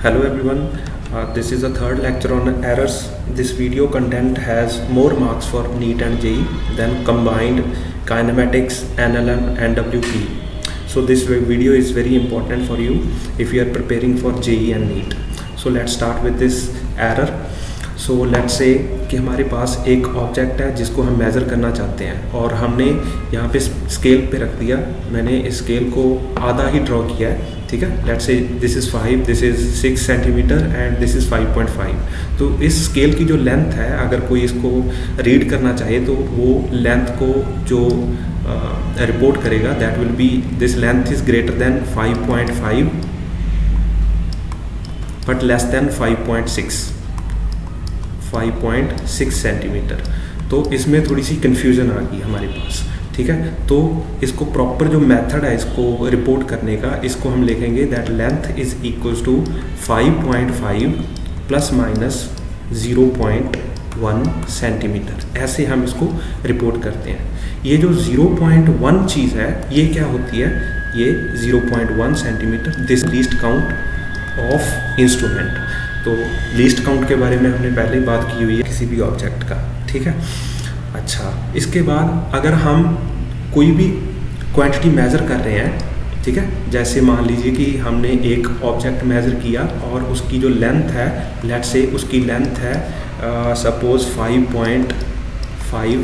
Hello everyone, this is the third lecture on errors. This video content has more marks for NEET and JEE than combined kinematics, NLM and WP. So this video is very important for you if you are preparing for JEE and NEET. So let's start with this error. So let's say कि हमारे पास एक object है जिसको हम measure करना चाहते हैं और हमने यहाँ पे स्केल पे रख दिया। मैंने इस स्केल को आधा ही ड्रॉ किया है, ठीक है। Let's say this is 5, this is 6 centimetre and this is 5.5। तो इस स्केल की जो लेंथ है, अगर कोई इसको रीड करना चाहे तो वो लेंथ को जो रिपोर्ट करेगा that will B this length is greater than 5.5 but less than 5.6 centimetre. तो इसमें थोड़ी सी कन्फ्यूज़न आ गई हमारे पास, ठीक है। तो इसको प्रॉपर जो मेथड है इसको रिपोर्ट करने का, इसको हम लिखेंगे that length is equals to 5.5 plus minus 0.1 centimetre. ऐसे हम इसको रिपोर्ट करते हैं। ये जो 0.1 चीज़ है ये क्या होती है? ये 0.1 centimetre this least count of instrument. तो लीस्ट काउंट के बारे में हमने पहले ही बात की हुई है किसी भी ऑब्जेक्ट का, ठीक है। अच्छा, इसके बाद अगर हम कोई भी क्वांटिटी मेज़र कर रहे हैं, ठीक है, जैसे मान लीजिए कि हमने एक ऑब्जेक्ट मेज़र किया और उसकी जो लेंथ है, लेट्स से उसकी लेंथ है सपोज 5.5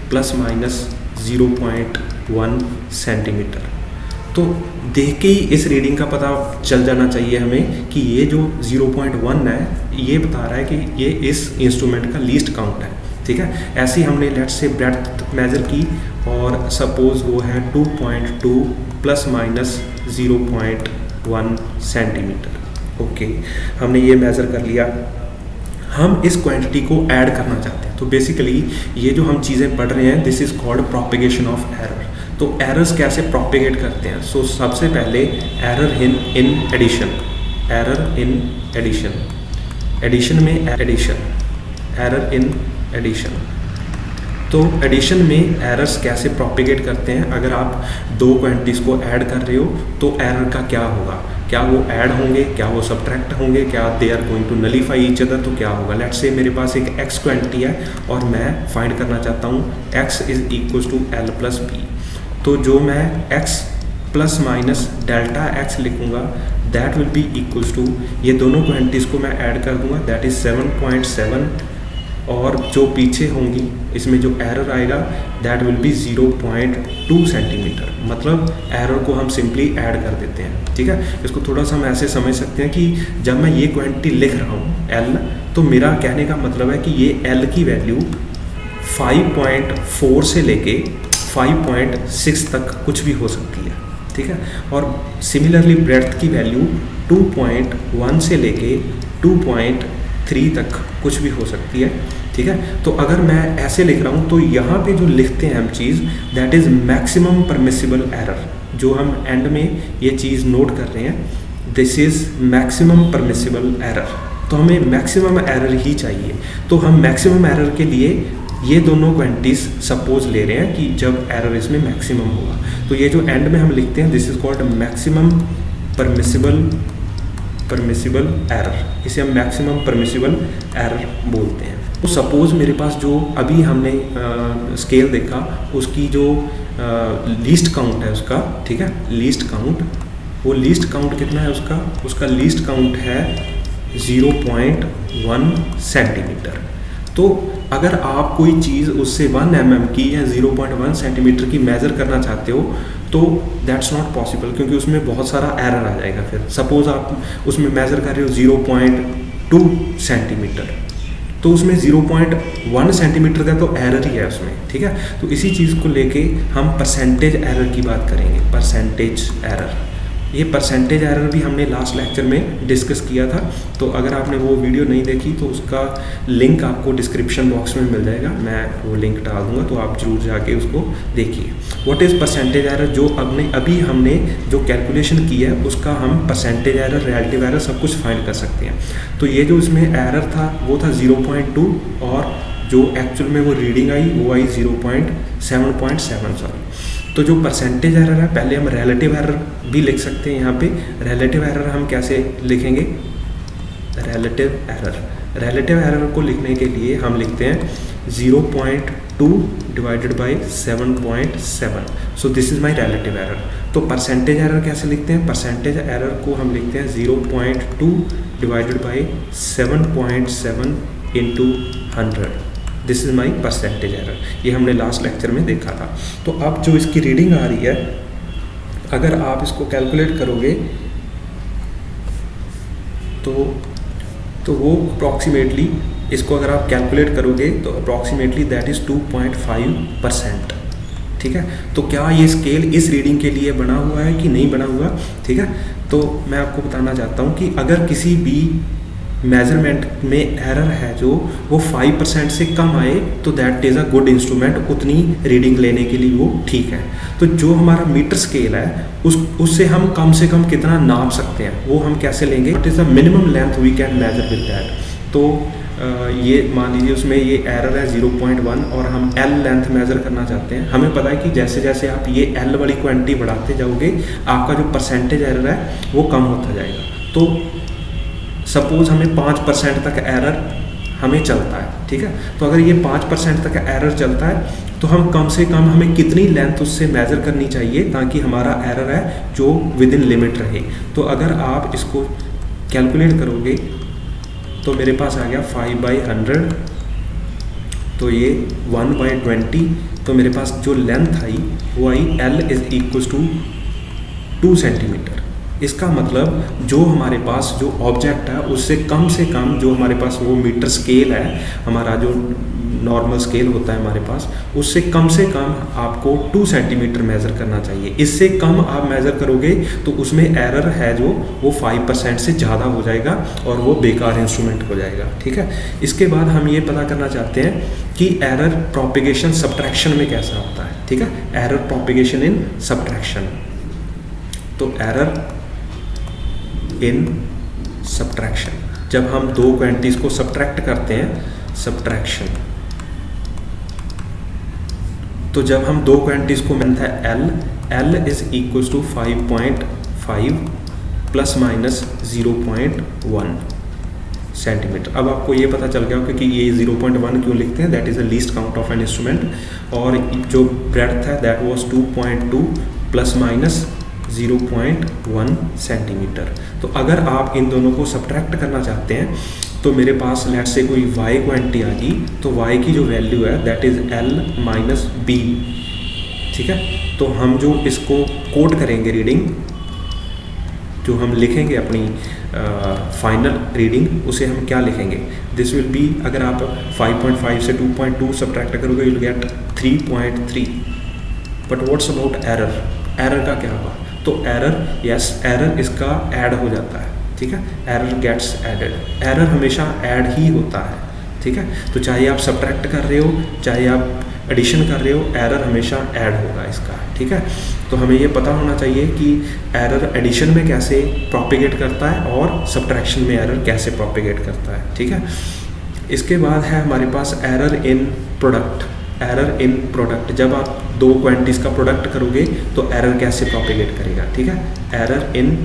प्लस माइनस 0.1 सेंटीमीटर। तो देख के ही इस रीडिंग का पता चल जाना चाहिए हमें कि ये जो 0.1 है ये बता रहा है कि ये इस इंस्ट्रूमेंट का लीस्ट काउंट है, ठीक है। ऐसे ही हमने लेट्स से ब्रेड्थ मेज़र की और सपोज वो है 2.2 प्लस माइनस 0.1 सेंटीमीटर। ओके, हमने ये मेज़र कर लिया। हम इस क्वांटिटी को ऐड करना चाहते हैं। तो बेसिकली ये जो हम चीज़ें पढ़ रहे हैं this is called propagation of error. तो एरर्स कैसे प्रोपेगेट करते हैं? सो सबसे पहले error in addition, error in addition, addition में एडिशन, एरर इन एडिशन। तो एडिशन में एरर्स कैसे प्रोपेगेट करते हैं? अगर आप दो क्वांटिटीज़ को ऐड कर रहे हो तो एरर का क्या होगा? क्या वो ऐड होंगे, क्या वो सब्ट्रैक्ट होंगे, क्या they are going to nullify each other? तो क्या होगा? लेट्स से मेरे पास एक x क्वांटिटी है और मैं फाइंड करना चाहता हूँ x is equals to l plus बी। तो जो मैं x plus minus delta x लिखूँगा that will be equals to, ये दोनों क्वांटिटीज़ को मैं ऐड कर दूंगा दैट इज़ 7.7 और जो पीछे होंगी इसमें जो एरर आएगा दैट विल बी 0.2 सेंटीमीटर। मतलब एरर को हम सिंपली ऐड कर देते हैं, ठीक है। इसको थोड़ा सा हम ऐसे समझ सकते हैं कि जब मैं ये क्वांटिटी लिख रहा हूँ L, तो मेरा कहने का मतलब है कि ये L की वैल्यू 5.4 से लेके 5.6 तक कुछ भी हो सकती है, ठीक है। और सिमिलरली ब्रेड्थ की वैल्यू 2.1 से लेके 2.3 तक कुछ भी हो सकती है, ठीक है। तो अगर मैं ऐसे लिख रहा हूँ तो यहाँ पे जो लिखते हैं हम चीज़ that is maximum permissible error. जो हम एंड में ये चीज़ नोट कर रहे हैं this is maximum permissible error. तो हमें मैक्सिमम एरर ही चाहिए। तो हम मैक्सिमम एरर के लिए ये दोनों क्वांटिटीज़ सपोज ले रहे हैं कि जब एरर इसमें मैक्सिमम होगा। तो ये जो एंड में हम लिखते हैं this is called maximum permissible error. इसे हम मैक्सिमम परमिसिबल एरर बोलते हैं। तो सपोज़ मेरे पास जो अभी हमने स्केल देखा उसकी जो लीस्ट काउंट है उसका, ठीक है, लीस्ट काउंट, वो लीस्ट काउंट कितना है उसका लीस्ट काउंट है 0.1 सेंटीमीटर। तो अगर आप कोई चीज़ उससे 1 mm की या 0.1 सेंटीमीटर की मेज़र करना चाहते हो तो दैट्स नॉट पॉसिबल, क्योंकि उसमें बहुत सारा एरर आ जाएगा। फिर सपोज़ आप उसमें मेज़र कर रहे हो 0.2 सेंटीमीटर, तो उसमें 0.1 सेंटीमीटर का तो एरर ही है उसमें, ठीक है। तो इसी चीज़ को लेके हम परसेंटेज एरर की बात करेंगे। परसेंटेज एरर, ये परसेंटेज एरर भी हमने लास्ट लेक्चर में डिस्कस किया था। तो अगर आपने वो वीडियो नहीं देखी तो उसका लिंक आपको डिस्क्रिप्शन बॉक्स में मिल जाएगा, मैं वो लिंक डाल दूंगा, तो आप जरूर जाके उसको देखिए। What is percentage error? जो अभी हमने जो कैलकुलेशन की है उसका हम परसेंटेज एरर, रिलेटिव एरर सब कुछ फाइंड कर सकते हैं। तो ये जो इसमें एरर था वो था 0.2 और जो एक्चुअल में वो रीडिंग आई वो आई 7.7 सॉरी। तो जो परसेंटेज एरर है, पहले हम रिलेटिव एरर भी लिख सकते हैं यहाँ पे। रिलेटिव एरर हम कैसे लिखेंगे? रिलेटिव एरर को लिखने के लिए हम लिखते हैं 0.2 divided by 7.7। So this is my relative error. तो परसेंटेज एरर कैसे लिखते हैं? परसेंटेज एरर को हम लिखते हैं 0.2 divided by 7.7 into 100। This is my percentage error. ये हमने लास्ट लेक्चर में देखा था। तो अब जो इसकी रीडिंग आ रही है, अगर आप इसको कैलकुलेट करोगे तो वो अप्रॉक्सीमेटली, इसको अगर आप कैलकुलेट करोगे तो अप्रॉक्सीमेटली दैट इज़ 2.5%। ठीक है, तो क्या ये स्केल इस रीडिंग के लिए बना हुआ है कि नहीं बना हुआ? ठीक है, तो मैं आपको बताना चाहता हूँ कि अगर किसी भी मेजरमेंट में एरर है जो वो 5% से कम आए तो that is a good instrument, उतनी रीडिंग लेने के लिए वो ठीक है। तो जो हमारा मीटर स्केल है उससे हम कम से कम कितना नाप सकते हैं वो हम कैसे लेंगे? It is the minimum length we can measure with that. तो ये मान लीजिए उसमें ये एरर है 0.1 और हम L लेंथ मेज़र करना चाहते हैं। हमें पता है कि जैसे जैसे आप ये L वाली क्वांटिटी बढ़ाते जाओगे आपका जो परसेंटेज एरर है वो कम होता जाएगा। तो सपोज हमें 5% तक एरर हमें चलता है। ठीक है, तो अगर ये 5% तक एरर चलता है तो हम कम से कम हमें कितनी लेंथ उससे मेज़र करनी चाहिए ताकि हमारा एरर है जो विद इन लिमिट रहे? तो अगर आप इसको कैलकुलेट करोगे तो मेरे पास आ गया 5/100, तो ये 1/20, तो मेरे पास जो लेंथ आई वो I L is equal to 2 centimetre. इसका मतलब जो हमारे पास जो ऑब्जेक्ट है उससे कम से कम जो हमारे पास वो मीटर स्केल है, हमारा जो नॉर्मल स्केल होता है हमारे पास, उससे कम आपको 2 सेंटीमीटर मेज़र करना चाहिए। इससे कम आप मेज़र करोगे तो उसमें एरर है जो वो 5% से ज़्यादा हो जाएगा और वो बेकार इंस्ट्रूमेंट हो जाएगा। ठीक है, इसके बाद हम ये पता करना चाहते हैं कि एरर प्रोपिगेशन सब्ट्रैक्शन में कैसा होता है। ठीक है, एरर प्रोपिगेशन इन सब्ट्रैक्शन। तो एरर इन सब्ट्रैक्शन, जब हम दो क्वांटिटीज को सब्ट्रैक्ट करते हैं, सब्ट्रैक्शन, तो जब हम दो क्वांटिटीज को मिलता है L is equal to 5.5 plus minus 0.1 centimetre. अब आपको ये पता चल गया होगा कि ये 0.1 क्यों लिखते हैं, that is the least count of an instrument, और जो ब्रेड्थ है that was 2.2 plus minus 0.1 centimetre. तो अगर आप इन दोनों को सब्ट्रैक्ट करना चाहते हैं तो मेरे पास लेट से कोई y क्वांटिटी आ गई, तो y की जो वैल्यू है that is L minus B। ठीक है, तो हम जो इसको कोड करेंगे रीडिंग, जो हम लिखेंगे अपनी फाइनल रीडिंग, उसे हम क्या लिखेंगे? दिस विल बी, अगर आप 5.5 से 2.2 सब्ट्रैक्ट करोगे you will get 3.3। But what's about error? Error का क्या होगा? तो एरर, यस, एरर इसका ऐड हो जाता है। ठीक है, एरर गेट्स एडेड, एरर हमेशा ऐड ही होता है। ठीक है, तो चाहे आप सब्ट्रैक्ट कर रहे हो चाहे आप एडिशन कर रहे हो, एरर हमेशा ऐड होगा इसका। ठीक है, तो हमें ये पता होना चाहिए कि एरर एडिशन में कैसे प्रोपिगेट करता है और सब्ट्रैक्शन में एरर कैसे प्रोपिगेट करता है। ठीक है, इसके बाद है हमारे पास error in product. Error in product, जब आप दो क्वांटिटीज का प्रोडक्ट करोगे तो एरर कैसे प्रोपिगेट करेगा? ठीक है, एरर इन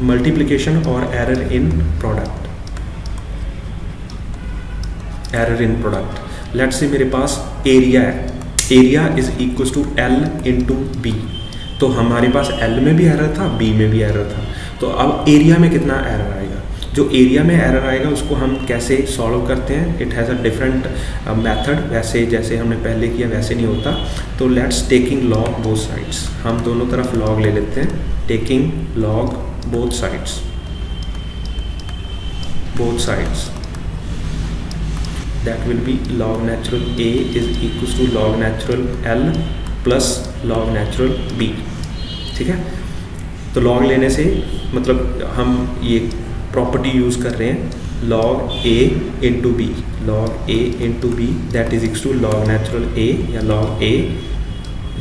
मल्टीप्लिकेशन और error in product. Error in product, let's say मेरे पास एरिया है, area is equal to L into B. तो हमारे पास L में भी एरर था, B में भी एरर था, तो अब एरिया में कितना एरर आएगा? जो एरिया में एरर आएगा उसको हम कैसे सॉल्व करते हैं? It has a different method. वैसे जैसे हमने पहले किया वैसे नहीं होता। तो let's taking log both sides, हम दोनों तरफ लॉग ले लेते हैं। Taking log both sides, that will be log natural A is equals to log natural L plus log natural B। ठीक है, तो log लेने से मतलब हम ये प्रॉपर्टी यूज़ कर रहे हैं, log A into B, log A into B that is equal to log natural A या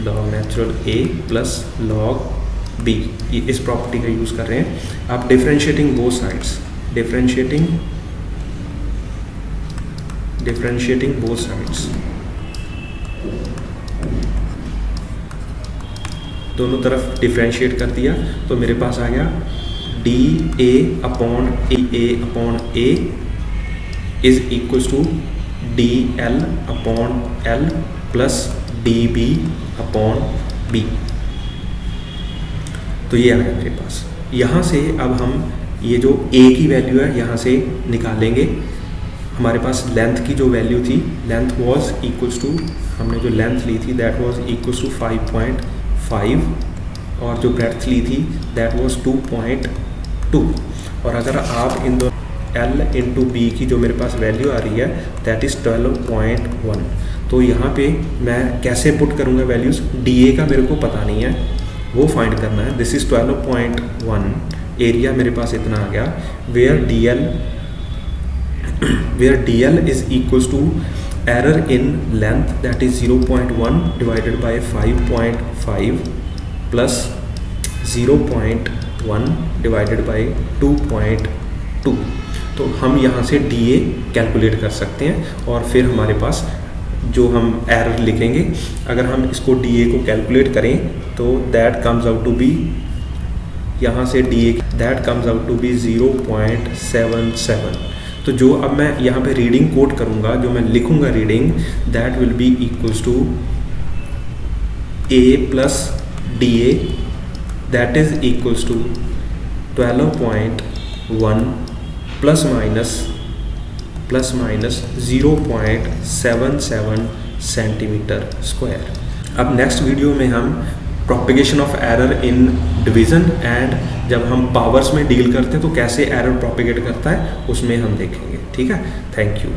log natural A plus log B। ये इस प्रॉपर्टी का यूज़ कर रहे हैं। आप differentiating both sides, differentiating both sides, दोनों तरफ डिफ्रेंशिएट कर दिया तो मेरे पास आ गया D A upon A is equals to D L upon L plus D B upon B. तो ये आ गया मेरे पास। यहाँ से अब हम ये जो a की वैल्यू है यहाँ से निकालेंगे। हमारे पास लेंथ की जो वैल्यू थी, लेंथ वाज इक्वल्स टू, हमने जो लेंथ ली थी दैट वाज इक्वल्स टू 5.5 और जो ब्रेड्थ ली थी दैट वाज 2.2। और अगर आप इन दोनों L इंटू बी की जो मेरे पास वैल्यू आ रही है दैट इज़ 12.1। तो यहाँ पे मैं कैसे पुट करूँगा वैल्यूज़, DA का मेरे को पता नहीं है, वो फाइंड करना है। दिस इज़ 12.1, एरिया मेरे पास इतना आ गया, where DL is equals to error in length that is 0.1 divided by 5.5 plus 0.1 divided by 2.2। तो हम यहाँ से DA कैलकुलेट कर सकते हैं और फिर हमारे पास जो हम एरर लिखेंगे, अगर हम इसको DA को कैलकुलेट करें तो that comes out to be, यहाँ से DA that comes out to be 0.77। तो जो अब मैं यहाँ पे रीडिंग कोट करूँगा, जो मैं लिखूँगा reading that will be equals to A plus DA that is equals to 12.1 plus minus 0.77 centimetre square. अब नेक्स्ट वीडियो में हम propagation of error in division and जब हम पावर्स में डील करते हैं तो कैसे एरर प्रोपेगेट करता है उसमें हम देखेंगे। ठीक है, थैंक यू।